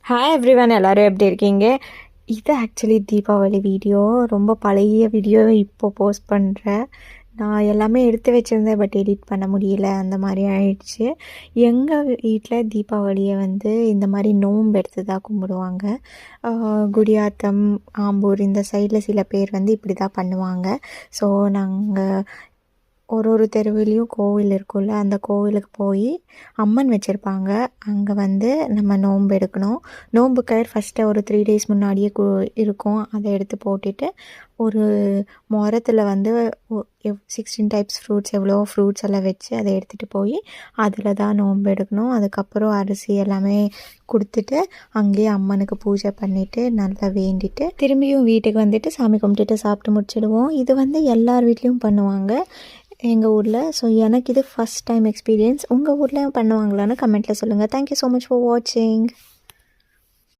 Hi everyone, எல்லோரும் எப்படி இருக்கீங்க? இது ஆக்சுவலி தீபாவளி வீடியோ. ரொம்ப பழைய வீடியோ இப்போ போஸ்ட் பண்ணுறேன். நான் எல்லாமே எடுத்து வச்சுருந்தேன், பட் எடிட் பண்ண முடியல. அந்த மாதிரி ஆயிடுச்சு. எங்கள் வீட்டில் தீபாவளியை இந்த மாதிரி நோன்பு எடுத்து தான் கும்பிடுவாங்க. குடியாத்தம், ஆம்பூர் இந்த சைடில் சில பேர் இப்படி தான் பண்ணுவாங்க. ஸோ நாங்கள் ஒரு தெருவிலையும் கோவில் இருக்கும்ல, அந்த கோவிலுக்கு போய் அம்மன் வச்சுருப்பாங்க. அங்கே நம்ம நோன்பு எடுக்கணும். நோன்பு கயிறு ஃபஸ்ட்டு ஒரு 3 டேஸ் முன்னாடியே இருக்கும். அதை எடுத்து போட்டுட்டு ஒரு முறத்தில் 16 டைப்ஸ் ஃப்ரூட்ஸ், எவ்வளோ ஃப்ரூட்ஸ் எல்லாம் வச்சு அதை எடுத்துகிட்டு போய் அதில் தான் நோன்பு எடுக்கணும். அதுக்கப்புறம் அரிசி எல்லாமே கொடுத்துட்டு அங்கேயே அம்மனுக்கு பூஜை பண்ணிவிட்டு நல்லா வேண்டிட்டு திரும்பியும் வீட்டுக்கு சாமி கும்பிட்டுட்டு சாப்பிட்டு முடிச்சிடுவோம். இது எல்லார் வீட்லேயும் பண்ணுவாங்க எங்கள் ஊரில். ஸோ எனக்கு இது ஃபஸ்ட் டைம் எக்ஸ்பீரியன்ஸ். உங்கள் ஊரில் பண்ணுவாங்களான்னு கமெண்ட்டில் சொல்லுங்கள். தேங்க்யூ ஸோ மச் ஃபார் வாட்சிங்.